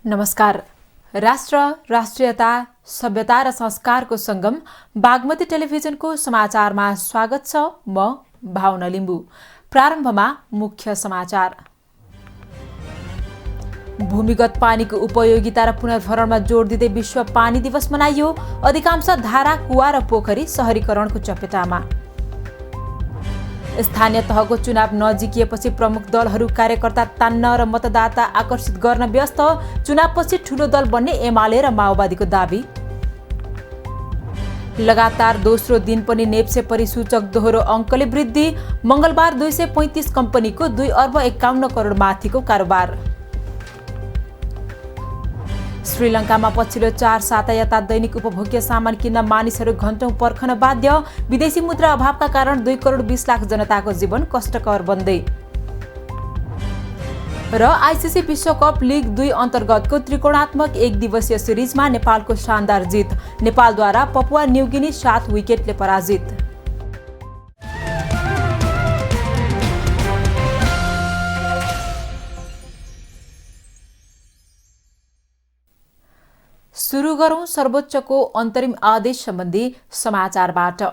नमस्कार। राष्ट्र, राष्ट्रियता, सभ्यता र संस्कारको संगम बागमती टेलिभिजनको समाचारमा स्वागत छ। म भावना लिम्बू। प्रारम्भमा मुख्य समाचार। भूमिगत पानीको उपयोगिता र पुनर्भरणमा जोड दिँदै विश्व पानी दिवस मनाइयो। अधिकांश धारा, कुवा र पोखरी शहरीकरणको चपेटामा। स्थानीय तहको चुनाव नजिकिएपछि प्रमुख दलहरू कार्यकर्ता तान्न र मतदाता आकर्षित गर्न व्यस्त। चुनावपछि ठूलो दल बन्ने एमाले र माओवादीको दाबी। लगातार दोस्रो दिन पनि नेप्से परिसूचक दोहोरो अङ्कले वृद्धि। मंगलबार 235 कम्पनीको 2 अर्ब 51 करोड माथिको कारोबार। श्रीलङ्कामा पछिल्लो 4 साता यता दैनिक उपभोग्य सामान किन्न मानिसहरू घण्टौं पर्खन बाध्य। विदेशी मुद्रा अभावका कारण 2 करोड 20 लाख जनताको जीवन कष्टकर बन्दै। र आइसिसी विश्वकप लिग 2 अन्तर्गतको त्रिकोणात्मक 1 दिवसीय सिरिजमा नेपालको शानदार जित। नेपालद्वारा पपुवा न्युगिनी 7 विकेटले पराजित। सुरु गरौं सर्वोच्चको अन्तरिम आदेश सम्बन्धी समाचारबाट।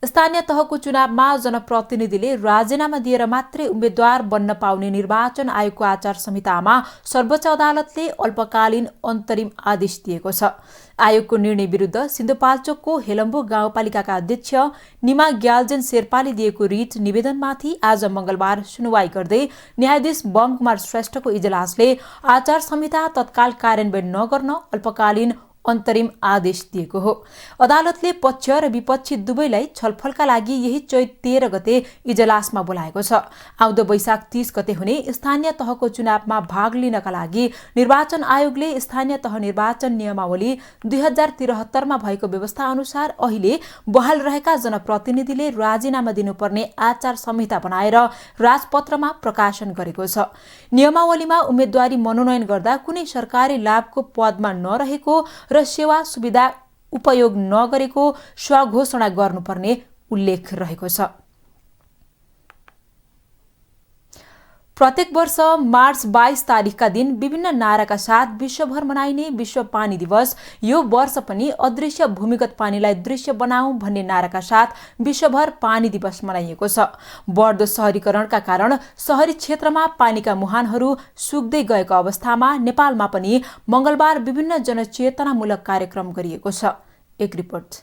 स्थानीय तहको चुनावमा जनप्रतिनिधिले राजीनामा दिएर मात्रै उम्मेद्वार बन्न पाउने निर्वाचन आयोगको आचार संहितामा सर्वोच्च अदालतले अल्पकालीन अन्तरिम आदेश दिएको छ। आयोगको निर्णय विरुद्ध सिन्धुपाल्चोकको हेलम्बु गाउँपालिकाका अध्यक्ष निमा ग्याल्जेन शेर्पाले दिएको रिट निवेदनमाथि आज मंगलबार सुनवाई गर्दै न्यायाधीश बमकुमार श्रेष्ठको इजलासले आचार संहिता तत्काल कार्यान्वयन नगर्न अल्पकालीन अन्तरिम आदेश दिएको हो। अदालतले पक्ष र विपक्षी दुवैलाई छलफलका लागि यही चैत 13 गते इजलासमा बोलाएको छ। आउँदो वैशाख 30 गते हुने स्थानीय तहको चुनावमा भाग लिनका लागि निर्वाचन आयोगले स्थानीय तह निर्वाचन नियमावली 2073 मा भएको व्यवस्था अनुसार अहिले बहाल रहेका जनप्रतिनिधिले राजीनामा दिनुपर्ने आचार संहिता बनाएर राजपत्रमा प्रकाशन गरेको छ। नियमावलीमा उम्मेद्वारी मनोनयन गर्दा कुनै सरकारी लाभको पदमा नरहेको र सेवा सुविधा उपयोग नगरेको स्वघोषणा गर्नुपर्ने उल्लेख रहेको छ। प्रत्येक वर्ष मार्च 22 तारिखका दिन विभिन्न नाराका साथ विश्वभर मनाइने विश्व पानी दिवस यो वर्ष पनि अदृश्य भूमिगत पानीलाई दृश्य बनाऊ भन्ने नाराका साथ विश्वभर पानी दिवस मनाइएको छ। बढ्दो शहरीकरणका कारण शहरी क्षेत्रमा पानीका मुहानहरू सुक्दै गएको अवस्थामा नेपालमा पनि मंगलबार विभिन्न जनचेतनामूलक कार्यक्रम गरिएको छ। एक रिपोर्ट।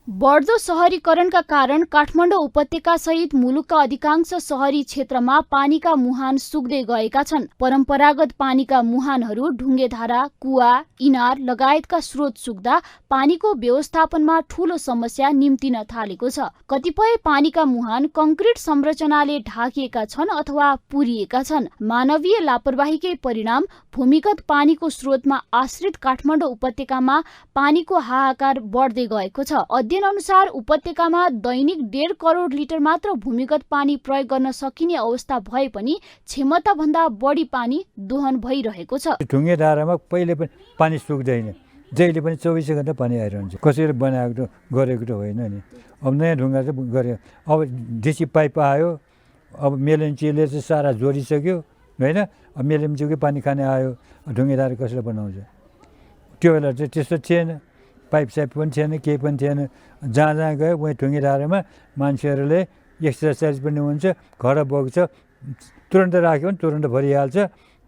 बढ्दो शहरीकरणका कारण काठमाडौँ उपत्यका सहित मुलुकका अधिकांश शहरी क्षेत्रमा पानीका मुहान सुक्दै गएका छन्। परम्परागत पानीका मुहानहरू ढुङ्गेधारा, कुवा, इनार लगायतका स्रोत सुक्दा पानीको व्यवस्थापनमा ठूलो समस्या निम्तिन थालेको छ। कतिपय पानीका मुहान कंक्रिट संरचनाले ढाकिएका छन् अथवा पुरिएका छन्। मानवीय लापरवाहीकै परिणाम भूमिगत पानीको स्रोतमा आश्रित काठमाडौँ उपत्यकामा पानीको हाहाकार बढ्दै गएको छ। अध्ययन अनुसार उपत्यकामा दैनिक 1.5 करोड लिटर मात्र भूमिगत पानी प्रयोग गर्न सकिने अवस्था भए पनि क्षमता भन्दा बढी पानी दोहन भइरहेको छ। ढुङ्गेधारामा पहिले पनि पानी सुक्दैन, जहिले पनि 24 घण्टा पानी आइरहन्छ। कसैले बनाएको गरेको त होइन नि। अब नयाँ ढुङ्गा चाहिँ गरे, अब डिसी पाइप आयो, अब मेलेन्चीले चाहिँ सारा जोडिसक्यो होइन। अब मेलेन्चीकै पानी खाने आयो, ढुङ्गेधारा कसले बनाउँछ? त्यो बेला चाहिँ त्यस्तो थिएन, पाइप साइप पनि थिएन, केही पनि थिएन। जहाँ जहाँ गयो उहीँ ढुङ्गेधारामा मान्छेहरूले एक्सर्साइज पनि हुन्छ, घर बग्छ, तुरन्त राख्यो भने तुरन्त भरिहाल्छ।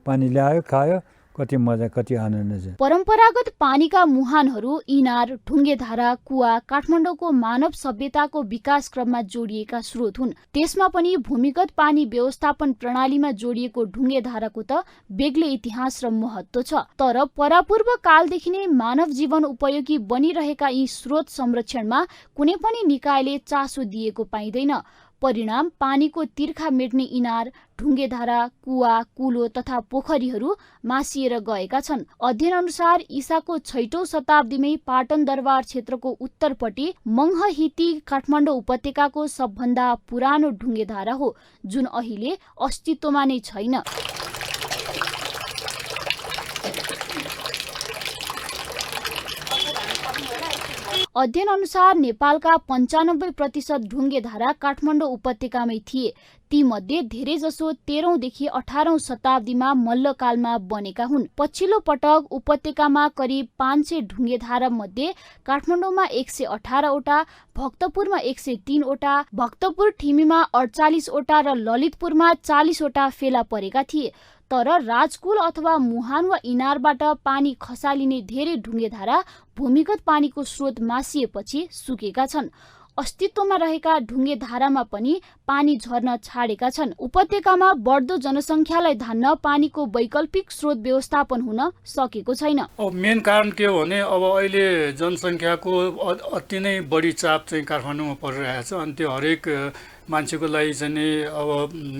पानी ल्यायो, खायो, कति मजा, कति आनन्द छ। परम्परागत पानीका मुहानहरू इनार, ढुङ्गेधारा, कुवा काठमाडौँको मानव सभ्यताको विकास क्रममा जोडिएका स्रोत हुन्। त्यसमा पनि भूमिगत पानी व्यवस्थापन प्रणालीमा जोडिएको ढुङ्गेधाराको त बेग्लै इतिहास र महत्त्व छ। तर परापूर्व कालदेखि नै मानव जीवन उपयोगी बनिरहेका यी स्रोत संरक्षणमा कुनै पनि निकायले चासो दिएको पाइँदैन। परिणाम पानीको तिर्खा मेट्ने इनार, ढुङ्गेधारा, कुवा, कुलो तथा पोखरीहरू मासिएर गएका छन्। अध्ययन अनुसार ईसाको 6औं शताब्दीमै पाटन दरबार क्षेत्रको उत्तरपट्टि मंगहिती काठमाडौँ उपत्यकाको सबभन्दा पुरानो ढुङ्गेधारा हो, जुन अहिले अस्तित्वमा नै छैन। अध्ययन अनुसार नेपालका 95% ढुङ्गेधारा काठमाडौँ उपत्यकामै थिए। तीमध्ये धेरैजसो 13औं देखि 18औं शताब्दीमा मल्लकालमा बनेका हुन्। पछिल्लो पटक उपत्यकामा करिब 500 ढुङ्गेधारा मध्ये काठमाडौँमा 118 वटा, भक्तपुरमा 103 वटा, भक्तपुर ठिमीमा 48 वटा र ललितपुरमा 40 वटा फेला परेका थिए। तर राजकुल अथवा मुहान वा इनारबाट पानी खसालिने धेरै ढुङ्गेधारा भूमिगत पानीको स्रोत मासिएपछि सुकेका छन्। अस्तित्वमा रहेका ढुङ्गेधारामा पनि पानी झर्न छाडेका छन्। उपत्यकामा बढ्दो जनसङ्ख्यालाई धान्न पानीको वैकल्पिक स्रोत व्यवस्थापन हुन सकेको छैन। मेन कारण के हो भने अब अहिले जनसङ्ख्याको अति नै बढी चाप चाहिँ काठमाडौँमा परिरहेको छ। अनि त्यो हरेक मान्छेको लागि चाहिँ अब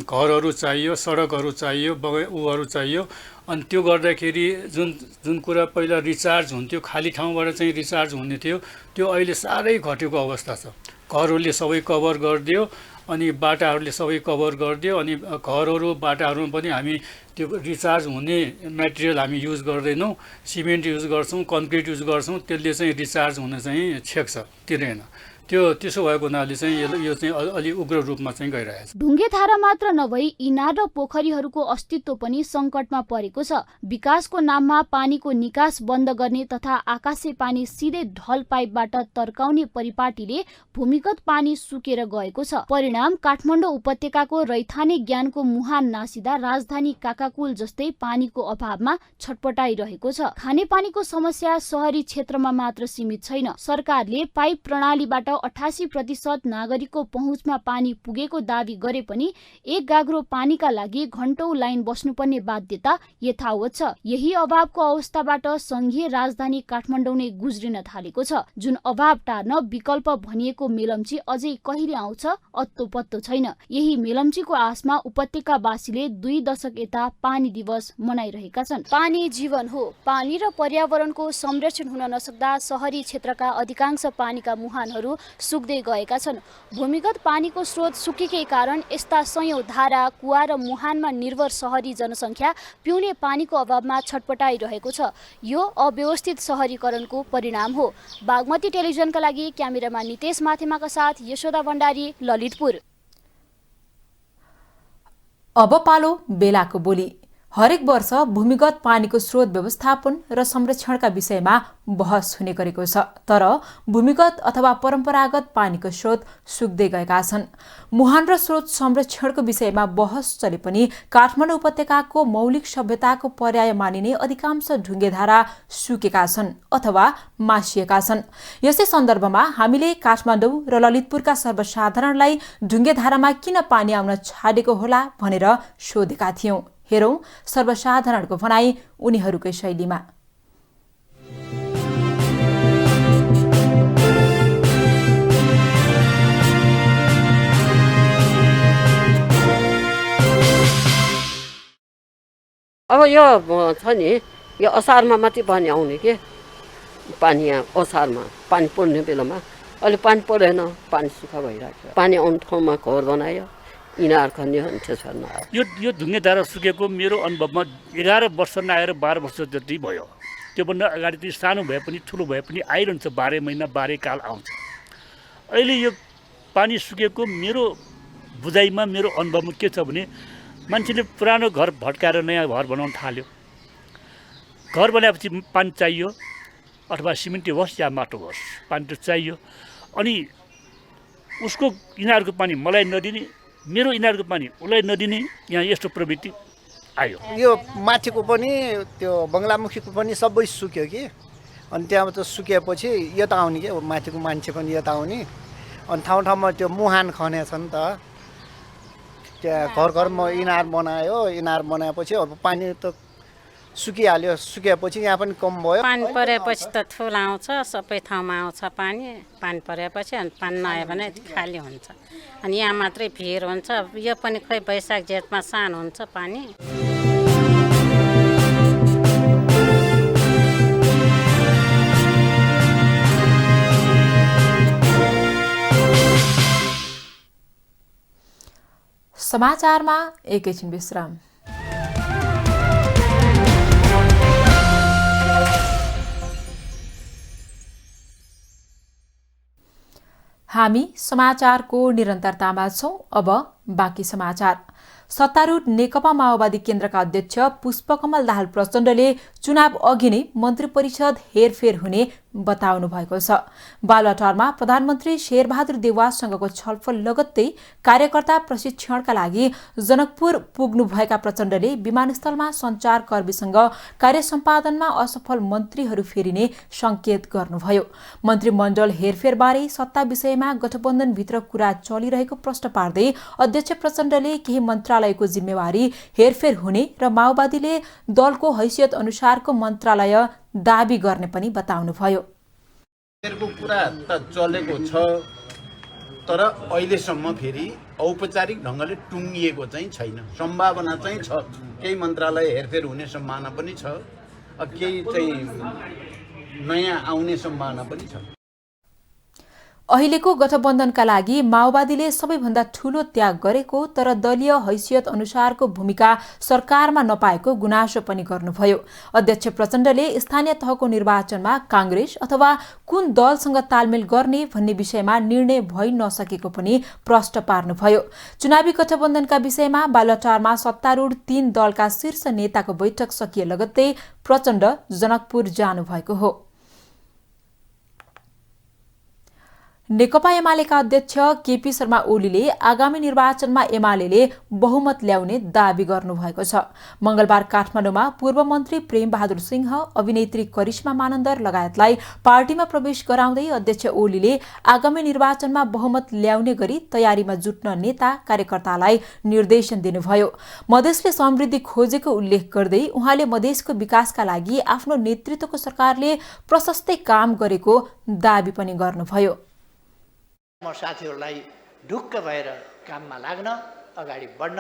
घरहरू चाहियो, सडकहरू चाहियो, उहरू चाहियो। अनि त्यो गर्दाखेरि जुन कुरा पहिला रिचार्ज हुन्थ्यो, खाली ठाउँबाट चाहिँ रिचार्ज हुने थियो, त्यो अहिले साह्रै घटेको अवस्था छ। घरहरूले सबै कभर गरिदियो, अनि बाटाहरूले सबै कभर गरिदियो, अनि घरहरू बाटाहरूमा पनि हामी त्यो रिचार्ज हुने मेटेरियल हामी युज गर्दैनौँ, सिमेन्ट युज गर्छौँ, कन्क्रिट युज गर्छौँ। त्यसले चाहिँ रिचार्ज हुन चाहिँ छेक्छ, तिर्दैन। त्यसो भएको हुनाले चाहिँ यो चाहिँ अलि उग्र रूपमा चाहिँ गइरहेछ। ढुङ्गेधारा मात्र नभई इनार र पोखरीहरूको अस्तित्व पनि सङ्कटमा परेको छ। विकासको नाममा पानीको निकास बन्द गर्ने तथा आकाशे पानी सिधै ढल पाइपबाट तर्काउने परिपाटीले भूमिगत पानी सुकेर गएको छ। परिणाम काठमाडौँ उपत्यकाको रैथाने ज्ञानको मुहान नासिदा राजधानी काकाकुल जस्तै पानीको अभावमा छटपटाइरहेको छ। खानेपानीको समस्या शहरी क्षेत्रमा मात्र सीमित छैन। सरकारले पाइप प्रणालीबाट 88% नागरिकको पहुँचमा पानी पुगेको दावी गरे पनि एक गाग्रो पानीका लागि घण्टौं लाइन बस्नुपर्ने बाध्यता यथावत छ। यही अभावको अवस्थाबाट संघीय राजधानी काठमाडौँ नै गुज्रिन थालेको छ। जुन अभाव टार्न विकल्प भनिएको मेलम्ची अझै कहिले आउँछ अत्तो पत्तो छैन। यही मेलम्चीको आशमा उपत्यकावासीले 2 दशक यता पानी दिवस मनाइरहेका छन्। पानी जीवन हो। पानी र पर्यावरणको संरक्षण हुन नसक्दा शहरी क्षेत्रका अधिकांश पानीका मुहानहरू सुक्दै गएका छन्। भूमिगत पानीको स्रोत सुकेकै कारण यस्ता सयौं धारा, कुवा र मुहानमा निर्भर शहरी जनसङ्ख्या पिउने पानीको अभावमा छटपटाइरहेको छ। यो अव्यवस्थित शहरीकरणको परिणाम हो। बागमती टेलिभिजनका लागि क्यामेरामा नितेश माथेमाका साथ यशोदा भण्डारी, ललितपुर। अब पालो बेलाको बोली। हरेक वर्ष भूमिगत पानीको स्रोत व्यवस्थापन र संरक्षणका विषयमा बहस हुने गरेको छ। तर भूमिगत अथवा परम्परागत पानीको स्रोत सुक्दै गएका छन्। मुहान र स्रोत संरक्षणको विषयमा बहस चले पनि काठमाडौँ उपत्यकाको मौलिक सभ्यताको पर्याय मानिने अधिकांश ढुङ्गेधारा सुकेका छन् अथवा मासिएका छन्। यसै सन्दर्भमा हामीले काठमाडौँ र ललितपुरका सर्वसाधारणलाई ढुङ्गेधारामा किन पानी आउन छाडेको होला भनेर सोधेका थियौं। हेरौं सर्वसाधारणको भनाई उनीहरूकै शैलीमा। अब यो छ नि, यो असारमा मात्रै पानी आउने के, पानी यहाँ असारमा पानी पर्ने बेलामा। अहिले पानी परेन, पानी सुक्खा भइरहेको छ। पानी आउने ठाउँमा घर बनायो, इनार खन्यो, त्यसमा यो ढुङ्गेधारा सुकेको मेरो अनुभवमा 11 वर्ष नआएर 12 वर्ष जति भयो। त्योभन्दा अगाडि चाहिँ सानो भए पनि ठुलो भए पनि आइरहन्छ, 12 महिना 12 काल आउँछ। अहिले यो पानी सुकेको मेरो बुझाइमा, मेरो अनुभवमा के छ भने मान्छेले पुरानो घर भट्काएर नयाँ घर बनाउन थाल्यो। घर बनाएपछि पानी चाहियो, अथवा सिमेन्टै होस् या माटो होस्, पानी त चाहियो। अनि उसको इनारको पानी मलाई नदिने, मेरो इनारको पानी उसलाई नदिने, यहाँ यस्तो प्रवृत्ति आयो। यो माथिको पनि त्यो बङ्गलामुखीको पनि सबै सुक्यो कि। अनि त्यहाँ त सुकेपछि यता आउने के, माथिको मान्छे पनि यता आउने। अनि ठाउँ ठाउँमा त्यो मुहान खनेछ नि त, त्यहाँ घर घरमा इनार बनायो। इनार बनाएपछि अब पानी त सुकिहाल्यो। सुकेपछि यहाँ पनि कम भयो। पानी परेपछि त ठुलो आउँछ, सबै ठाउँमा आउँछ पानी। पानी परेपछि अनि पानी नआयो भने खाली हुन्छ। अनि यहाँ मात्रै भिड हुन्छ। यो पनि खोइ वैशाख जेठमा सानो हुन्छ पानी। समाचारमा एकैछिन विश्राम। हामी समाचारको निरन्तरतामा छौं। अब बाँकी समाचार। सत्तारूढ नेकपा माओवादी केन्द्रका अध्यक्ष पुष्पकमल दाहाल प्रचण्डले चुनाव अघि नै मन्त्री परिषद हेरफेर हुने बताउनु भएको छ। बालुवाटारमा प्रधानमन्त्री शेरबहादुर देउवासँगको छलफल लगत्तै कार्यकर्ता प्रशिक्षणका लागि जनकपुर पुग्नुभएका प्रचण्डले विमानस्थलमा सञ्चारकर्मीसँग कार्य सम्पादनमा असफल मन्त्रीहरू फेरिने संकेत गर्नुभयो। मन्त्रीमण्डल हेरफेरबारे सत्ता विषयमा गठबन्धनभित्र कुरा चलिरहेको प्रश्न पार्दै अध्यक्ष प्रचण्डले केही मन्त्रालयको जिम्मेवारी हेरफेर हुने र माओवादीले दलको हैसियत अनुसारको मन्त्रालय दाबी गर्ने पनि बताउनुभयो। कुरा त चलेको छ, तर अहिलेसम्म फेरि औपचारिक ढङ्गले टुङ्गिएको चाहिँ छैन। सम्भावना चाहिँ छ, केही मन्त्रालय हेरफेर हुने सम्भावना पनि छ, केही चाहिँ नयाँ आउने सम्भावना पनि छ। अहिलेको गठबन्धनका लागि माओवादीले सबैभन्दा ठूलो त्याग गरेको तर दलीय हैसियत अनुसारको भूमिका सरकारमा नपाएको गुनासो पनि गर्नुभयो। अध्यक्ष प्रचण्डले स्थानीय तहको निर्वाचनमा कांग्रेस अथवा कुन दलसँग तालमेल गर्ने भन्ने विषयमा निर्णय भइ नसकेको पनि प्रश्न पार्नुभयो। चुनावी गठबन्धनका विषयमा बालुवाटारमा सत्तारूढ 3 दलका शीर्ष नेताको बैठक सकिए लगत्तै प्रचण्ड जनकपुर जानुभएको हो। नेकपा एमालेका अध्यक्ष केपी शर्मा ओलीले आगामी निर्वाचनमा एमालेले बहुमत ल्याउने दावी गर्नुभएको छ। मंगलबार काठमाडौँमा पूर्व मन्त्री प्रेम बहादुर सिंह, अभिनेत्री करिश्मा मानन्दर लगायतलाई पार्टीमा प्रवेश गराउँदै अध्यक्ष ओलीले आगामी निर्वाचनमा बहुमत ल्याउने गरी तयारीमा जुट्न नेता कार्यकर्तालाई निर्देशन दिनुभयो। मधेसले समृद्धि खोजेको उल्लेख गर्दै उहाँले मधेसको विकासका लागि आफ्नो नेतृत्वको सरकारले प्रशस्तै काम गरेको दावी पनि गर्नुभयो। म साथीहरूलाई ढुक्क भएर काममा लाग्न, अगाडि बढ्न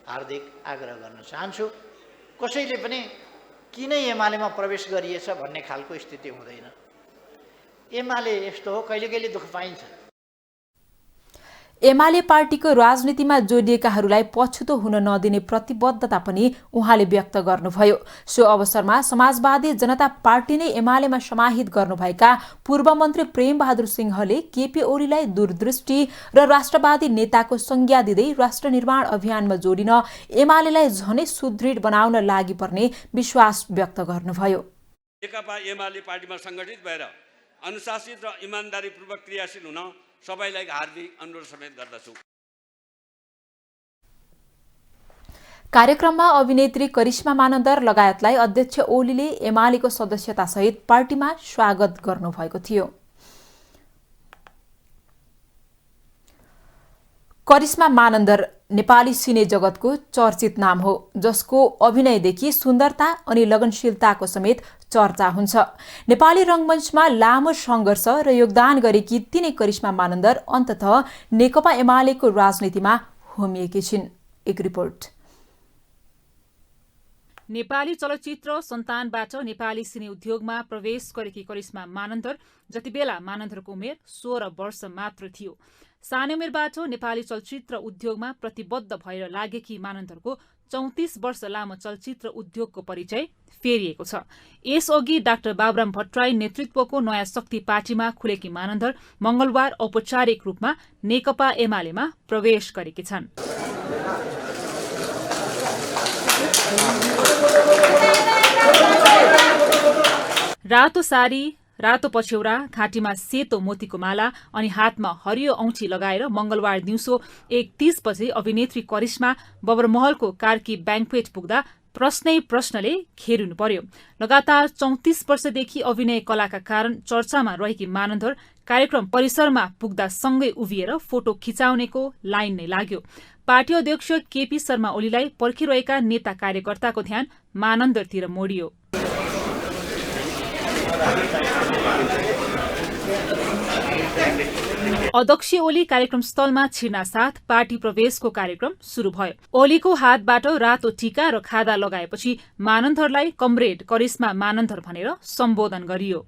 हार्दिक आग्रह गर्न चाहन्छु। कसैले पनि किन एमालेमा प्रवेश गरिएछ भन्ने खालको स्थिति हुँदैन। एमाले यस्तो हो, कहिले कहिले दुःख पाइन्छ। एमाले पार्टीको राजनीतिमा जोडिएकाहरूलाई पछुतो हुन नदिने प्रतिबद्धता पनि उहाँले व्यक्त गर्नुभयो। सो अवसरमा समाजवादी जनता पार्टी नै एमालेमा समाहित गर्नुभएका पूर्व मन्त्री प्रेम बहादुर सिंहले केपी ओलीलाई दूरदृष्टि र राष्ट्रवादी नेताको संज्ञा दिँदै राष्ट्र निर्माण अभियानमा जोडिन एमालेलाई झनै सुदृढ बनाउन लागि पर्ने विश्वास व्यक्त गर्नुभयो। नेकपा एमाले पार्टीमा संगठित भएर अनुशासित र इमानदारीपूर्वक क्रियाशील हुन सबैलाई हार्दिक अनुरोध समेत गर्दछु। कार्यक्रममा अभिनेत्री करिश्मा मानन्दर लगायतलाई अध्यक्ष ओलीले एमालेको सदस्यतासहित पार्टीमा स्वागत गर्नुभएको थियो। करिश्मा मानन्दर नेपाली सिने जगतको चर्चित नाम हो, जसको अभिनयदेखि सुन्दरता अनि लगनशीलताको समेत चर्चा हुन्छ। नेपाली रंगमञ्चमा लामो संघर्ष र योगदान गरेकी तिनै करिश्मा मानन्दर अन्ततः नेकपा एमालेको राजनीतिमा होमिएकी छिन्। एक रिपोर्ट। नेपाली चलचित्र सन्तानबाट नेपाली सिने उद्योगमा प्रवेश गरेकी करिश्मा मानन्दर जतिबेला मानन्दरको उमेर 16 वर्ष मात्र थियो। सानो उमेरबाट नेपाली चलचित्र उद्योगमा प्रतिबद्ध भएर लागेकी मानन्दरको 34 वर्ष लामो चलचित्र उद्योगको परिचय फेरिएको छ। यसअघि डाक्टर बाबुराम भट्टराई नेतृत्वको नयाँ शक्ति पार्टीमा खुलेकी मानन्दर मंगलबार औपचारिक रूपमा नेकपा एमालेमा प्रवेश गरेकी छन्। रातो सारी, रातो पछ्यौरा, घाँटीमा सेतो मोतीको माला अनि हातमा हरियो औँठी लगाएर मंगलबार दिउँसो 1:30 बजे अभिनेत्री करिश्मा बबरमहलको कार्की ब्याङ्क्वेट पुग्दा प्रश्नले घेरिनु पर्यो। लगातार 34 वर्षदेखि अभिनय कलाका कारण चर्चामा रहेकी मानन्दर कार्यक्रम परिसरमा पुग्दा सँगै उभिएर फोटो खिचाउनेको लाइन नै लाग्यो। पार्टी अध्यक्ष केपी शर्मा ओलीलाई पर्खिरहेका नेता कार्यकर्ताको ध्यान मानन्दरतिर मोडियो। अध्यक्ष ओली कार्यक्रम स्थलमा छिर्ना साथ पार्टी प्रवेशको कार्यक्रम शुरू भयो। ओलीको हातबाट रातो टीका र खादा लगाएपछि मानन्दरलाई कमरेड करिश्मा मानन्दर भनेर सम्बोधन गरियो।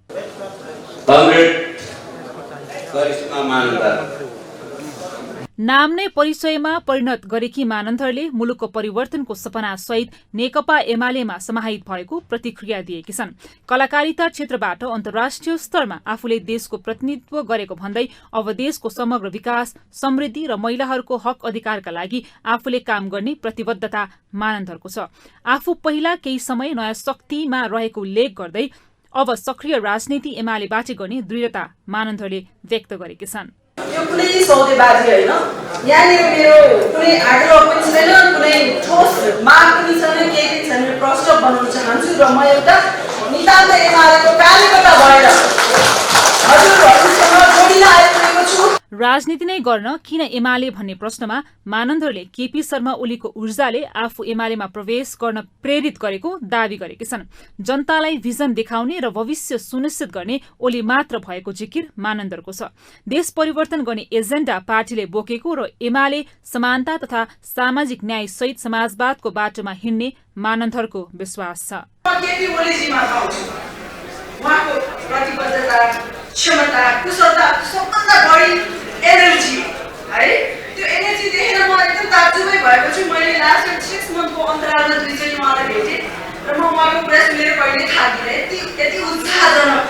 नाम नै परिचयमा परिणत गरेकी मानन्धरले मुलुकको परिवर्तनको सपनासहित नेकपा एमालेमा समाहित भएको प्रतिक्रिया दिएकी छन्। कलाकारिता क्षेत्रबाट अन्तर्राष्ट्रिय स्तरमा आफूले देशको प्रतिनिधित्व गरेको भन्दै अब देशको समग्र विकास, समृद्धि र महिलाहरूको हक अधिकारका लागि आफूले काम गर्ने प्रतिबद्धता मानन्धरको छ। आफू पहिला केही समय नयाँ शक्तिमा रहेको उल्लेख गर्दै अब सक्रिय राजनीति एमालेबाटै गर्ने दृढता मानन्धरले व्यक्त गरेकी छन्। यो कुनै सौदेबाजी होइन, यहाँनिर मेरो कुनै आग्रह पनि छैन, कुनै ठोस माग पनि छैन, केही पनि छैन। प्रश्न बनाउन चाहन्छु र म एउटा नितान्त एमालेको कार्यकर्ता भएर हजुरहरूसँग जोडिन आइपुगेको छु। राजनीति नै गर्न किन एमाले भन्ने प्रश्नमा मानन्धरले केपी शर्मा ओलीको ऊर्जाले आफू एमालेमा प्रवेश गर्न प्रेरित गरेको दावी गरेकी छन्। जनतालाई भिजन देखाउने र भविष्य सुनिश्चित गर्ने ओली मात्र भएको जिकिर मानन्धरको छ। देश परिवर्तन गर्ने एजेन्डा पार्टीले बोकेको र एमाले समानता तथा सामाजिक न्याय सहित समाजवादको बाटोमा हिँड्ने मानन्धरको विश्वास छ। केपी ओलीजीमा पाउँछु उहाँको प्रतिबद्धता, क्षमता, कुशलता, सबभन्दा बढी एनर्जी है। त्यो एनर्जी देखेर म एकदम ताज्जुबै भएको छु। मैले लास्ट 6 मन्थको अन्तरालमा दुईचोटि उहाँलाई भेटेँ र म उहाँको कुरा सुनेर कहिले थाकिनँ। यति उत्साहजनक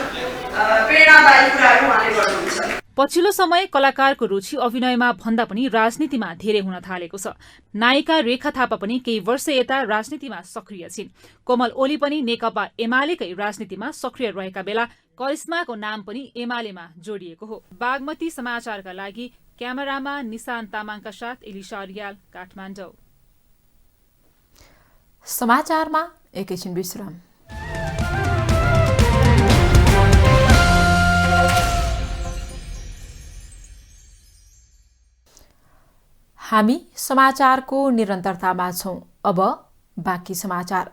प्रेरणादायी कुराहरू उहाँले गर्नुहुन्छ। पछिल्लो समय कलाकारको रुचि अभिनयमा भन्दा पनि राजनीतिमा धेरै हुन थालेको छ। नायिका रेखा थापा पनि केही वर्ष यता राजनीतिमा सक्रिय छिन्। कोमल ओली पनि नेकपा एमालेकै राजनीतिमा सक्रिय रहेका बेला करिश्माको नाम पनि एमालेमा जोडिएको हो। बागमती समाचारका लागि क्यामेरामा निशान तामाङका साथ एलिसा रियाल, काठमाडौँ। समाचारमा एकैछिन विश्राम। हामी समाचारको निरन्तरतामा छौं। अब बाँकी समाचार।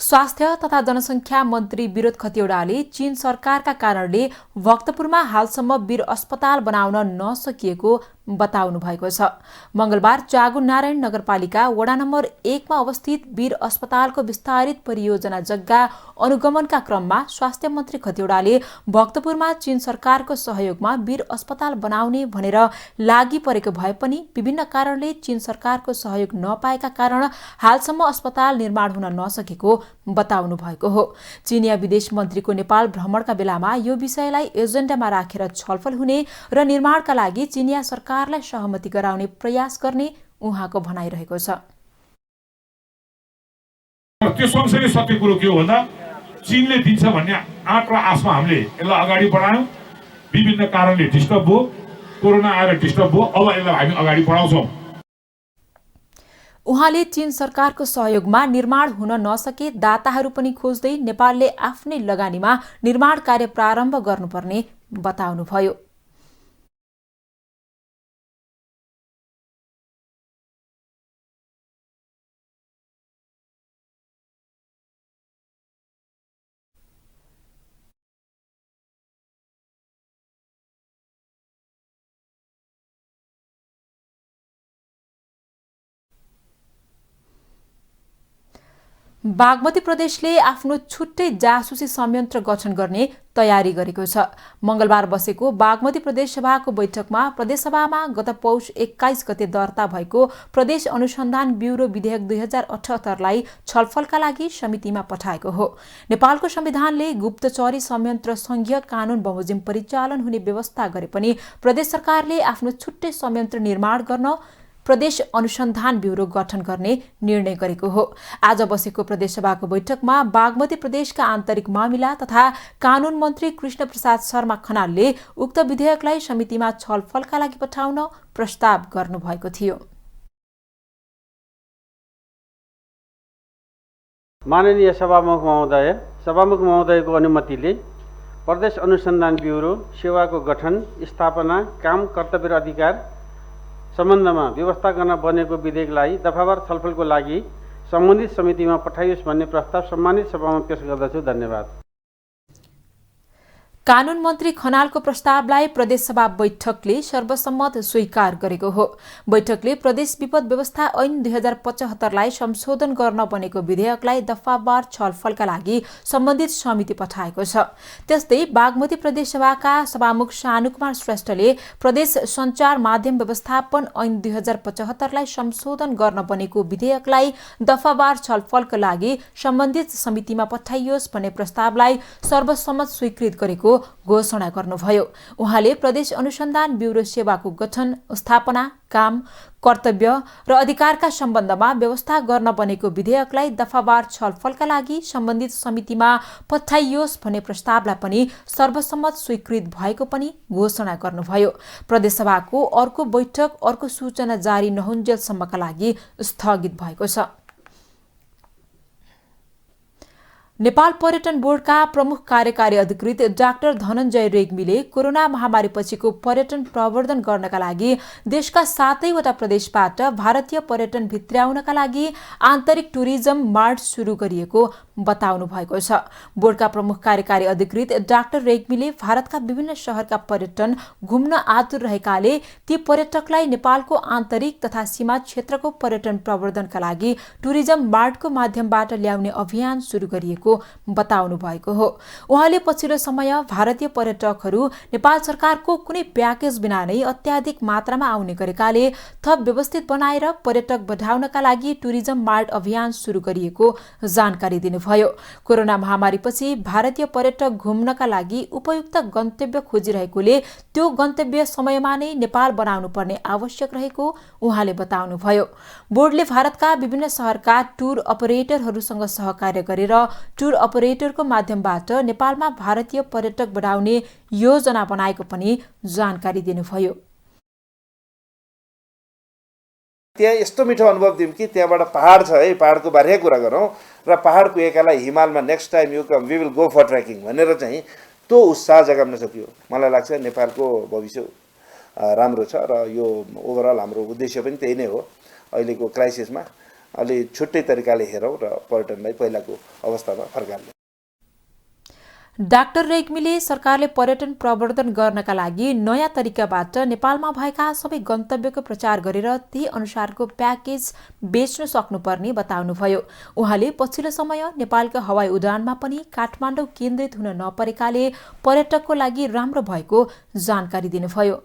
स्वास्थ्य तथा जनसङ्ख्या मन्त्री विरोध खतिवड़ाले चीन सरकारका कारणले भक्तपुरमा हालसम्म वीर अस्पताल बनाउन नसकिएको बताउनु भएको छ। मंगलबार चागु नारायण नगरपालिका वडा नम्बर 1 मा अवस्थित वीर अस्पतालको विस्तारित परियोजना जग्गा अनुगमनका क्रममा स्वास्थ्य मन्त्री खतिवड़ाले भक्तपुरमा चीन सरकारको सहयोगमा वीर अस्पताल बनाउने भनेर लागि परेको भए पनि विभिन्न कारणले चीन सरकारको सहयोग नपाएका कारण हालसम्म अस्पताल निर्माण हुन नसकेको बताउनु भएको हो। चीनिया विदेश मन्त्रीको नेपाल भ्रमणका बेलामा यो विषयलाई एजेन्डामा राखेर छलफल हुने र निर्माणका लागि चीनिया सरकारलाई सहमति गराउने प्रयास गर्ने उहाँको भनाइरहेको छ। त्यो सँगसँगै सत्य कुरो के हो भन्दा चीनले दिन्छ भन्ने आँट र आशमा हामीले यसलाई अगाडि बढायौं। विभिन्न कारणले डिस्टर्ब भयो, कोरोना आएर डिस्टर्ब भयो, अब यसलाई हामी अगाडि बढाउँछौं। उहाँले चीन सरकारको सहयोगमा निर्माण हुन नसके दाताहरू पनि खोज्दै नेपालले आफ्नै लगानीमा निर्माण कार्य प्रारम्भ गर्नुपर्ने बताउनुभयो। बागमती प्रदेशले आफ्नो छुट्टै जासुसी संयन्त्र गठन गर्ने तयारी गरेको छ। मंगलबार बसेको बागमती प्रदेश सभाको बैठकमा प्रदेशसभामा गत पौष 21 गते दर्ता भएको प्रदेश अनुसन्धान ब्युरो विधेयक 2078लाई छलफलका लागि समितिमा पठाएको हो। नेपालको संविधानले गुप्तचरी संयन्त्र संघीय कानून बमोजिम परिचालन हुने व्यवस्था गरे पनि प्रदेश सरकारले आफ्नो छुट्टै संयन्त्र निर्माण गर्न प्रदेश अनुसन्धान ब्युरो गठन गर्ने निर्णय गरेको हो। आज बसेको प्रदेशसभाको बैठकमा बागमती प्रदेशका आन्तरिक मामिला तथा कानून मन्त्री कृष्ण प्रसाद शर्मा खनालले उक्त विधेयकलाई समितिमा छलफलका लागि पठाउन प्रस्ताव गर्नुभएको थियो। माननीय सभामुख महोदयको अनुमतिले प्रदेश अनुसन्धान ब्युरो सेवाको गठन, स्थापना, काम, कर्तव्य र अधिकार सम्बन्धमा व्यवस्था गर्न बनेको विधेयकलाई दफावार छलफलको लागि सम्बन्धित समितिमा पठाइयोस् भन्ने प्रस्ताव सम्मानित सभामा पेश गर्दछु। धन्यवाद। कानून मन्त्री खनालको प्रस्तावलाई प्रदेशसभा बैठकले सर्वसम्मत स्वीकार गरेको हो। बैठकले प्रदेश विपद व्यवस्था ऐन 2075लाई संशोधन गर्न बनेको विधेयकलाई दफावार छलफलका लागि सम्बन्धित समिति पठाएको छ। त्यस्तै बागमती प्रदेशसभाका सभामुख शानुकुमार श्रेष्ठले प्रदेश सञ्चार माध्यम व्यवस्थापन ऐन 2075लाई संशोधन गर्न बनेको विधेयकलाई दफावार छलफलका लागि सम्बन्धित समितिमा पठाइयोस् भन्ने प्रस्तावलाई सर्वसम्मत स्वीकृत गरेको घोषणा गर्नुभयो। उहाँले प्रदेश अनुसन्धान ब्युरो सेवाको गठन, स्थापना, काम, कर्तव्य र अधिकारका सम्बन्धमा व्यवस्था गर्न बनेको विधेयकलाई दफावार छलफलका लागि सम्बन्धित समितिमा पठाइयोस् भन्ने प्रस्तावलाई पनि सर्वसम्मत स्वीकृत भएको पनि घोषणा गर्नुभयो। प्रदेशसभाको अर्को बैठक अर्को सूचना जारी नहुन्जेलसम्मका लागि स्थगित भएको छ। नेपाल पर्यटन बोर्डका प्रमुख कार्यकारी अधिकृत डाक्टर धनञ्जय रेग्मीले कोरोना महामारीपछिको पर्यटन प्रवर्धन गर्नका लागि देशका 7वटा प्रदेशबाट भारतीय पर्यटन भित्र्याउनका लागि आन्तरिक टुरिज्म मार्ट सुरु गरिएको बताउनु भएको छ। बोर्डका प्रमुख कार्यकारी अधिकृत डाक्टर रेग्मीले भारतका विभिन्न शहरका पर्यटन घुम्न आतुर रहेकाले ती पर्यटकलाई नेपालको आन्तरिक तथा सीमा क्षेत्रको पर्यटन प्रवर्धनका लागि टुरिज्म मार्टको माध्यमबाट ल्याउने अभियान सुरु गरिएको बताउनु भएको हो। उहाँले पछिल्लो समय भारतीय पर्यटकहरू नेपाल सरकारको कुनै प्याकेज बिना नै अत्याधिक मात्रामा आउने गरेकाले थप व्यवस्थित बनाएर पर्यटक बढाउनका लागि टुरिज्म मार्ट अभियान सुरु गरिएको जानकारी दिनुभयो। कोरोना महामारीपछि भारतीय पर्यटक घुम्नका लागि उपयुक्त गन्तव्य खोजिरहेकोले त्यो गन्तव्य समयमा नै नेपाल बनाउनु पर्ने आवश्यक रहेको उहाँले बताउनुभयो। बोर्डले भारतका विभिन्न शहरका टुर अपरेटरहरूसँग सहकार्य गरेर टुर अपरेटरको माध्यमबाट नेपालमा भारतीय पर्यटक बढाउने योजना बनाएको पनि जानकारी दिनुभयो। त्यहाँ यस्तो मिठो अनुभव दियौँ कि त्यहाँबाट पहाड छ है, पहाडको बारे कुरा गरौँ र पहाड पुगेकालाई हिमालमा next time you come we will go for trekking भनेर चाहिँ त्यो उत्साह जगाउन सकियो। मलाई लाग्छ नेपालको भविष्य राम्रो छ र यो ओभरअल हाम्रो उद्देश्य पनि त्यही नै हो। अहिलेको क्राइसिसमा अलि छुट्टै तरिकाले हेरौँ र पर्यटनलाई पहिलाको अवस्थामा फर्काउने। डाक्टर रेग्मीले सरकारले पर्यटन प्रवर्धन गर्नका लागि नयाँ तरिकाबाट नेपालमा भएका सबै गन्तव्यको प्रचार गरेर त्यही अनुसारको प्याकेज बेच्न सक्नुपर्ने बताउनुभयो। उहाँले पछिल्लो समय नेपालको हवाई उडानमा पनि काठमाडौँ केन्द्रित हुन नपरेकाले पर्यटकको लागि राम्रो भएको जानकारी दिनुभयो।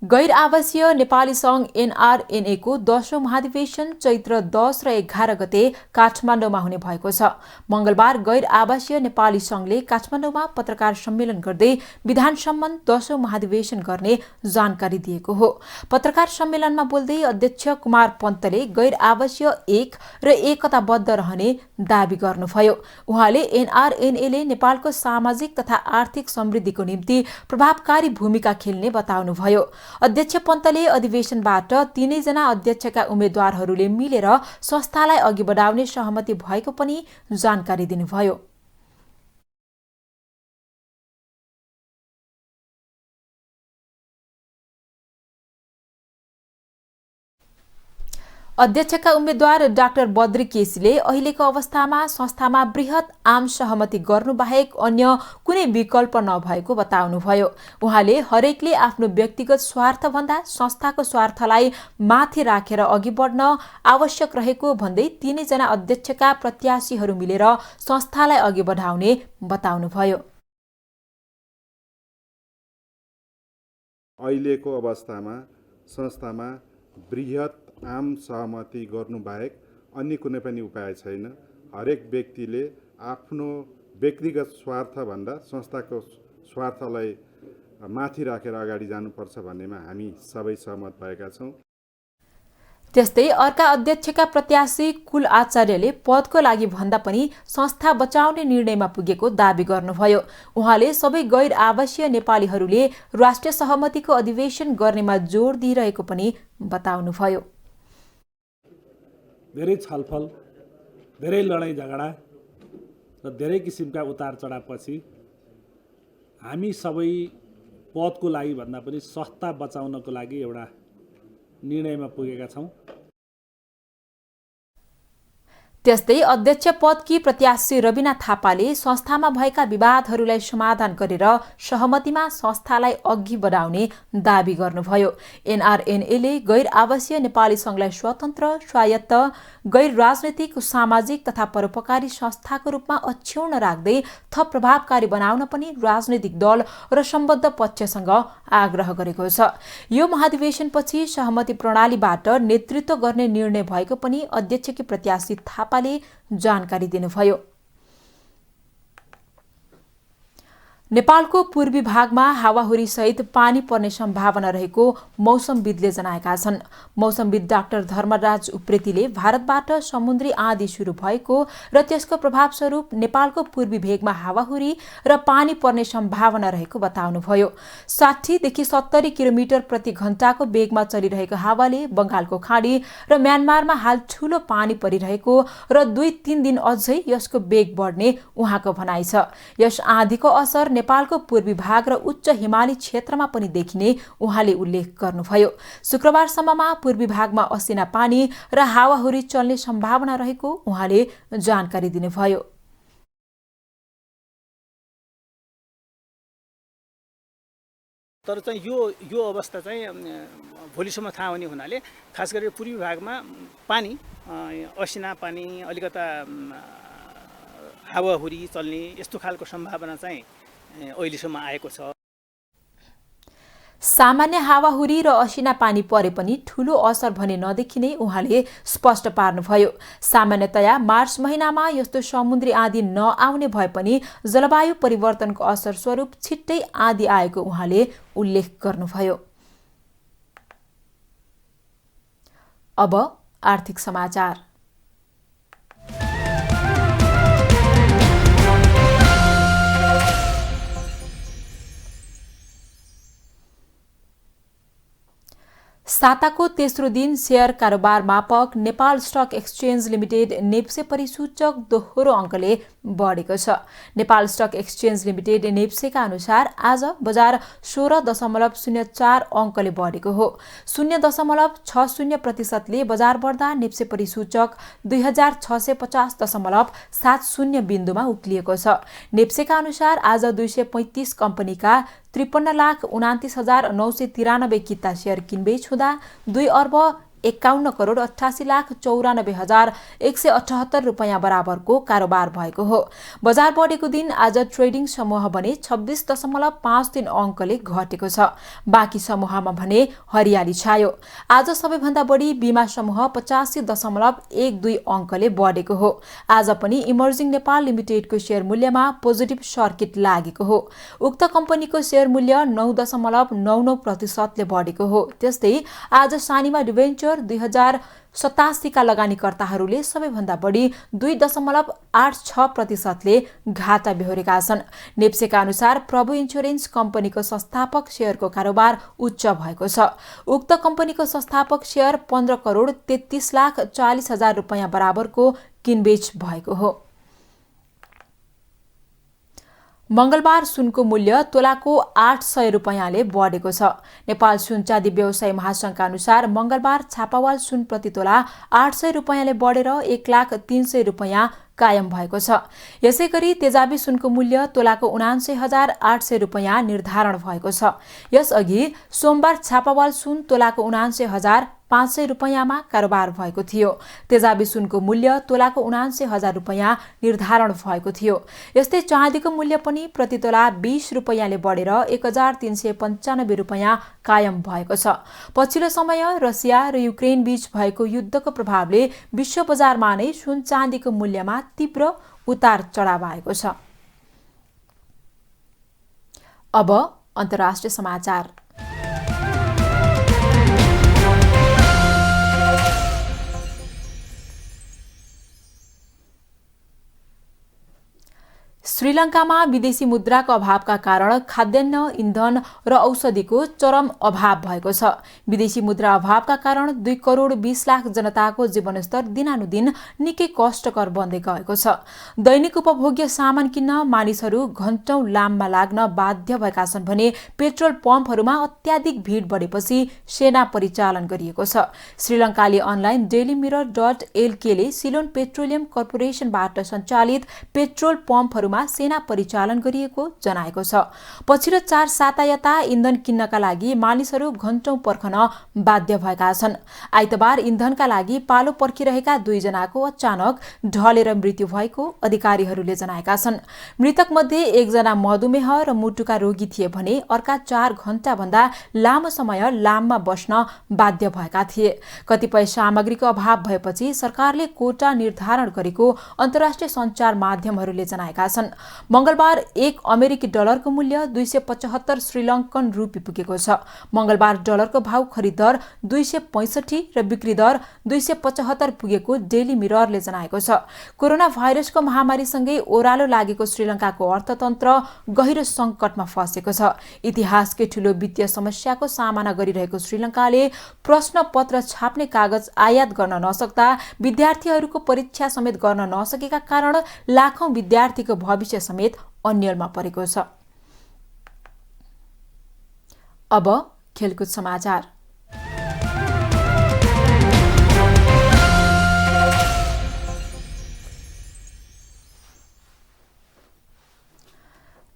गैर आवासीय नेपाली संघ NRNA को 10औं महाधिवेशन चैत्र 10 र 11 गते काठमाडौँमा हुने भएको छ। मंगलबार गैर आवासीय नेपाली संघले काठमाडौँमा पत्रकार सम्मेलन गर्दै विधान सम्बन्ध 10औं महाधिवेशन गर्ने जानकारी दिएको हो। पत्रकार सम्मेलनमा बोल्दै अध्यक्ष कुमार पन्तले गैर आवासीय एक र एकताबद्ध रहने दावी गर्नुभयो। उहाँले NRNA ले नेपालको सामाजिक तथा आर्थिक समृद्धिको निम्ति प्रभावकारी भूमिका खेल्ने बताउनुभयो। अध्यक्ष पन्तले अधिवेशनबाट तीनैजना अध्यक्षका उम्मेद्वारहरूले मिलेर संस्थालाई अघि बढाउने सहमति भएको पनि जानकारी दिनुभयो। अध्यक्षका उम्मेद्वार डाक्टर बद्री केसीले अहिलेको अवस्थामा संस्थामा बृहत आम सहमति गर्नु बाहेक अन्य कुनै विकल्प नभएको बताउनुभयो। उहाँले हरेकले आफ्नो व्यक्तिगत स्वार्थभन्दा संस्थाको स्वार्थलाई माथि राखेर अघि बढ्न आवश्यक रहेको भन्दै तीनैजना अध्यक्षका प्रत्याशीहरू मिलेर संस्थालाई अघि बढाउने बताउनुभयो। अहिलेको अवस्थामा संस्थामा बृहत आम सहमति गर्नु बाहेक अन्य कुनै पनि उपाय छैन। हरेक व्यक्तिले आफ्नो व्यक्तिगत स्वार्थभन्दा संस्थाको स्वार्थलाई माथि राखेर अगाडि जानुपर्छ भन्नेमा हामी सबै सहमत भएका छौँ। त्यस्तै अर्का अध्यक्षका प्रत्याशी कुल आचार्यले पदको लागि भन्दा पनि संस्था बचाउने निर्णयमा पुगेको दावी गर्नुभयो। उहाँले सबै गैर आवासीय नेपालीहरूले राष्ट्रिय सहमतिको अधिवेशन गर्नेमा जोड दिइरहेको पनि बताउनुभयो। धेरै छलफल, धेरै लडाईँ झगडा र धेरै किसिमका उतार चढावपछि हामी सबै पदको लागि भन्दा पनि संस्था बचाउनको लागि एउटा निर्णयमा पुगेका छौँ। त्यस्तै अध्यक्ष पदकी प्रत्याशी रबिना थापाले संस्थामा भएका विवादहरूलाई समाधान गरेर सहमतिमा संस्थालाई अघि बढाउने दावी गर्नुभयो। एनआरएनएले गैर आवासीय नेपाली संघलाई स्वतन्त्र, स्वायत्त, गैर राजनैतिक, सामाजिक तथा परोपकारी संस्थाको रूपमा अक्षुण्ण राख्दै थप प्रभावकारी बनाउन पनि राजनैतिक दल र सम्बद्ध पक्षसँग आग्रह गरेको छ। यो महाधिवेशनपछि सहमति प्रणालीबाट नेतृत्व गर्ने निर्णय भएको पनि अध्यक्षकी प्रत्याशी थापाले जानकारी दिनुभयो। नेपालको पूर्वी भागमा हावाहुरी सहित पानी पर्ने सम्भावना रहेको मौसमविदले जनाएका छन्। मौसमविद डाक्टर धर्मराज उप्रेतीले भारतबाट समुद्री आँधी शुरू भएको र त्यसको प्रभावस्वरूप नेपालको पूर्वी भेगमा हावाहुरी र पानी पर्ने सम्भावना रहेको बताउनुभयो। 60 देखि 70 किलोमिटर प्रति घण्टाको वेगमा चलिरहेको हावाले बंगालको खाडी र म्यानमारमा हाल ठूलो पानी परिरहेको र 2-3 दिन अझै यसको वेग बढ्ने उहाँको भनाइ छ। यस आँधीको असर नेपालको पूर्वी भाग र उच्च हिमाली क्षेत्रमा पनि देखिने उहाँले उल्लेख गर्नुभयो। शुक्रबारसम्ममा पूर्वी भागमा असिना पानी र हावाहुरी चल्ने सम्भावना रहेको उहाँले जानकारी दिनुभयो। तर चाहिँ यो अवस्था चाहिँ भोलिसम्म थाहा हुने हुनाले खास गरी पूर्वी भागमा पानी, असिना पानी, अलिकता हावाहुरी चल्ने यस्तो खालको सम्भावना चाहिँ अहिलेसम्म आएको छ। सामान्य हावाहुरी र असिना पानी परे पनि ठूलो असर भने नदेखिने उहाँले स्पष्ट पार्नुभयो। सामान्यतया मार्च महिनामा यस्तो समुद्री आँधी नआउने भए पनि जलवायु परिवर्तनको असर स्वरूप छिट्टै आँधी आएको उहाँले उल्लेख गर्नुभयो। अब आर्थिक समाचार। साताको तेस्रो दिन शेयर कारोबार मापक Nepal Stock Exchange Limited NEPSE परिसूचक दोहोरो अङ्कले बढेको छ। नेपाल स्टक एक्सचेन्ज लिमिटेड नेप्सेका अनुसार आज बजार 16.04 अङ्कले बढेको हो। 0.60% बजार बढ्दा नेप्से परिसूचक 2650.70 बिन्दुमा उक्लिएको छ। नेप्सेका अनुसार आज 235 कम्पनीका 53,29,993 किता शेयर किनबेच हुँदा 2,51,88,94,178 रुपैयाँ बराबरको कारोबार भएको हो। बजार बढेको दिन आज ट्रेडिङ समूह भने 26.53 अङ्कले घटेको छ। बाँकी समूहमा भने हरियाली छायो। आज सबैभन्दा बढी बीमा समूह 85.12 अङ्कले बढेको हो। आज पनि इमर्जिङ नेपाल लिमिटेडको शेयर मूल्यमा पोजिटिभ सर्किट लागेको हो। उक्त कम्पनीको शेयर मूल्य 9.99% बढेको हो। त्यस्तै आज सानीमा डिभेन्चर 2087 का लगानीकर्ताहरूले सबैभन्दा बढी 2.86% घाटा बेहोरेका छन्। नेप्सेका अनुसार प्रभु इन्स्योरेन्स कम्पनीको संस्थापक शेयरको कारोबार उच्च भएको छ। उक्त कम्पनीको संस्थापक शेयर 15,33,40,000 रुपैयाँ बराबरको किनबेच भएको हो। मंगलबार सुनको मूल्य तोलाको 800 रुपैयाँले बढेको छ। नेपाल सुन चाँदी व्यवसायी महासंघका अनुसार मंगलबार छापावाल सुन प्रति तोला 800 रुपैयाँले बढेर 1,03,000 रुपैयाँ कायम भएको छ। यसैगरी तेजाबी सुनको मूल्य तोलाको 79,800 रुपैयाँ निर्धारण भएको छ। यसअघि सोमबार छापावाल सुन तोलाको 79,500 रुपैयाँमा कारोबार भएको थियो। तेजाबी सुनको मूल्य तोलाको 79,000 रुपैयाँ निर्धारण भएको थियो। यस्तै चाँदीको मूल्य पनि प्रति तोला 20 रुपैयाँले बढेर 1,395 रुपैयाँ कायम भएको छ। पछिल्लो समय रसिया र युक्रेन बीच भएको युद्धको प्रभावले विश्व बजारमा नै सुन चाँदीको मूल्यमा तीव्र उतार चढाव आएको छ। अब अन्तर्राष्ट्रिय समाचार। श्रीलङ्कामा विदेशी मुद्राको अभावका कारण खाद्यान्न, इन्धन र औषधिको चरम अभाव भएको छ। विदेशी मुद्रा अभावका कारण 2 करोड 20 लाख जनताको जीवनस्तर दिनानुदिन निकै कष्टकर बन्दै गएको छ। दैनिक उपभोग्य सामान किन्न मानिसहरू घण्टौं लाममा लाग्न बाध्य भएका छन् भने पेट्रोल पम्पहरूमा अत्याधिक भीड बढेपछि सेना परिचालन गरिएको छ। श्रीलङ्काले अनलाइन डेली मिरर.lk ले सिलोन पेट्रोलियम कर्पोरेसनबाट सञ्चालित पेट्रोल पम्पहरूमा सेना परिचालन गरिएको जनाएको छ। पछिल्लो 4 साता यता इन्धन किन्नका लागि मानिसहरू घण्टौं पर्खन बाध्य भएका छन्। आइतबार इन्धनका लागि पालो पर्खिरहेका 2 जनाको अचानक ढलेर मृत्यु भएको अधिकारीहरूले जनाएका छन्। मृतक मध्ये 1 जना मधुमेह र मुटुका रोगी थिए भने अर्का 4 घण्टा भन्दा लामो समय लाममा बस्न बाध्य भएका थिए। कतिपय सामग्रीको अभाव भएपछि सरकारले कोटा निर्धारण गरेको अन्तर्राष्ट्रिय सञ्चार माध्यमहरूले जनाएका छन्। मंगलबार 1 अमेरिकी डलरको मूल्य 275 श्रीलङ्कन रुपी पुगेको छ। मंगलबार डलरको भाव खरिद दर 265 र बिक्री दर 275 पुगेको डेली मिररले जनाएको छ। कोरोना भाइरसको महामारीसँगै ओह्रालो लागेको श्रीलङ्काको अर्थतन्त्र गहिरो संकटमा फँसेको छ। इतिहासकै ठूलो वित्तीय समस्याको सामना गरिरहेको श्रीलङ्काले प्रश्न पत्र छाप्ने कागज आयात गर्न नसक्दा विद्यार्थीहरूको परीक्षा समेत गर्न नसकेका कारण लाखौं विद्यार्थीको भविष्य समेत अन्यलमा परेको छ। अब खेलकुद समाचार।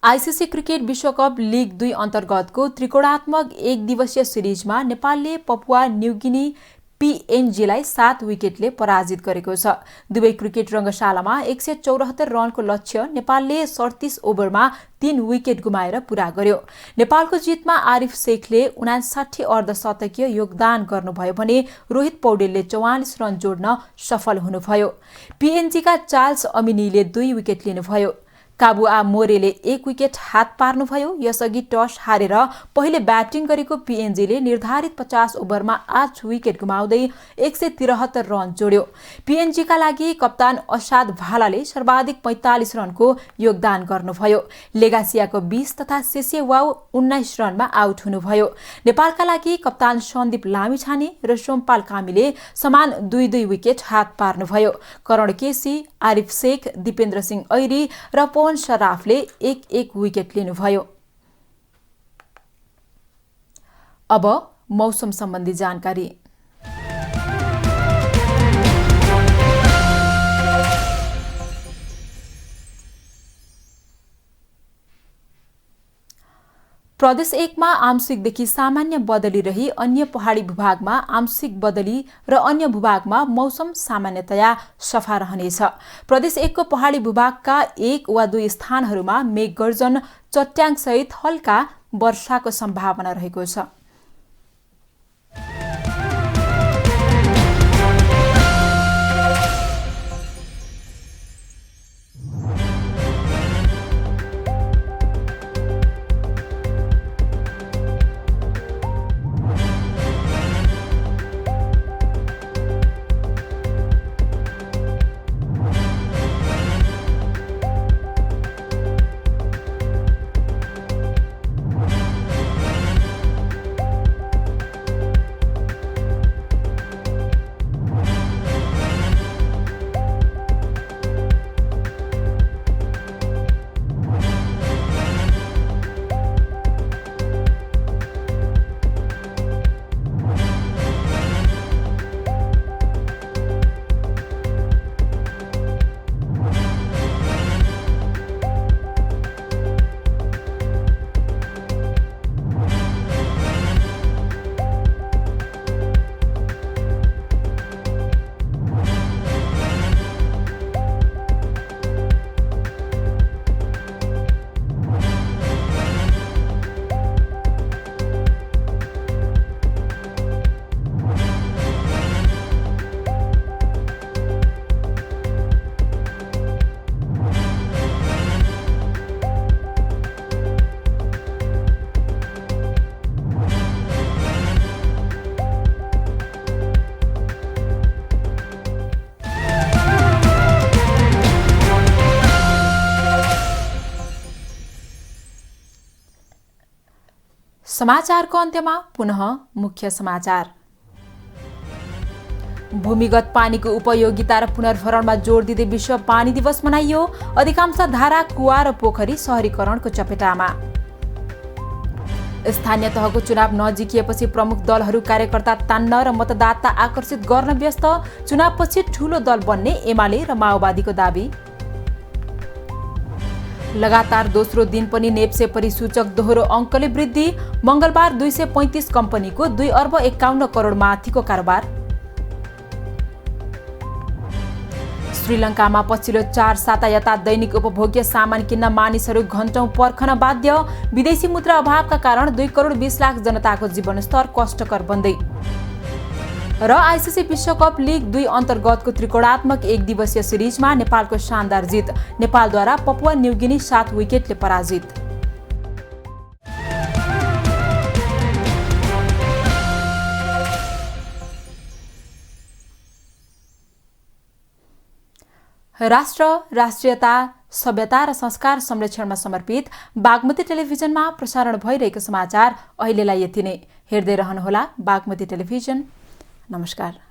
आईसीसी क्रिकेट विश्वकप लीग 2 अन्तर्गतको त्रिकोणात्मक 1 दिवसीय सिरिजमा नेपालले पपुवा न्युगिनी PNGलाई 7 विकेटले पराजित गरेको छ। दुवै क्रिकेट रंगशालामा 174 रनको लक्ष्य नेपालले 37 ओभरमा 3 विकेट गुमाएर पूरा गर्यो। नेपालको जितमा आरिफ शेखले 59 अर्धशतकीय योगदान गर्नुभयो भने रोहित पौडेलले 44 रन जोड्न सफल हुनुभयो। PNGका चार्ल्स अमिनीले 2 विकेट लिनुभयो। काबुआ मोरेले 1 विकेट हात पार्नुभयो। यसअघि टस हारेर पहिले ब्याटिङ गरेको PNGले निर्धारित 50 ओभरमा 8 विकेट गुमाउँदै 173 रन जोड्यो। PNGका लागि कप्तान असाद भालाले सर्वाधिक 45 रनको योगदान गर्नुभयो। लेगासियाको 20 तथा सेसेवाउ 19 रनमा आउट हुनुभयो। नेपालका लागि कप्तान सन्दीप लामिछाने र सोमपाल कामीले समान 2-2 विकेट हात पार्नुभयो। करण केसी, आरिफ शेख, दिपेन्द्र सिंह ऐरी र पवन शराफले 1-1 विकेट लिनुभयो। अब मौसम सम्बन्धी जानकारी। प्रदेश 1 मा आंशिकदेखि सामान्य बदली रही अन्य पहाडी भूभागमा आंशिक बदली र अन्य भूभागमा मौसम सामान्यतया सफा रहनेछ। प्रदेश 1 को पहाडी भूभागका 1 वा 2 स्थानहरूमा मेघगर्जन, चट्याङसहित हल्का वर्षाको सम्भावना रहेको छ। समाचारको अन्त्यमा पुनः मुख्य समाचार। भूमिगत पानीको उपयोगिता र पुनर्भरणमा जोड दिँदै विश्व पानी दिवस मनाइयो। अधिकांश धारा, कुवा र पोखरी शहरीकरणको चपेटामा। स्थानीय तहको चुनाव नजिकिएपछि प्रमुख दलहरू कार्यकर्ता तान्न र मतदाता आकर्षित गर्न व्यस्त। चुनावपछि ठूलो दल बन्ने एमाले र माओवादीको दाबी। लगातार दोस्रो दिन पनि नेप्से परिसूचक दोहोरो अङ्कले वृद्धि। मंगलबार 235 कम्पनीको 2 अर्ब 51 करोड माथिको कारोबार। श्रीलङ्कामा पछिल्लो 4 साता यता दैनिक उपभोग्य सामान किन्न मानिसहरू घण्टौं पर्खन बाध्य। विदेशी मुद्रा अभावका कारण 2 करोड 20 लाख जनताको जीवनस्तर कष्टकर बन्दै। र आइसिसी विश्वकप लिग 2 अन्तर्गतको त्रिकोणात्मक 1 दिवसीय सिरिजमा नेपालको शानदार जित। नेपालद्वारा पपुवा न्युगिनी 7 विकेटले पराजित। राष्ट्र, राष्ट्रियता, सभ्यता र संस्कार संरक्षणमा समर्पित बागमती टेलिभिजनमा प्रसारण भइरहेको समाचार अहिलेलाई यति नै। हेर्दै रहनुहोला बागमती टेलिभिजन। नमस्कार।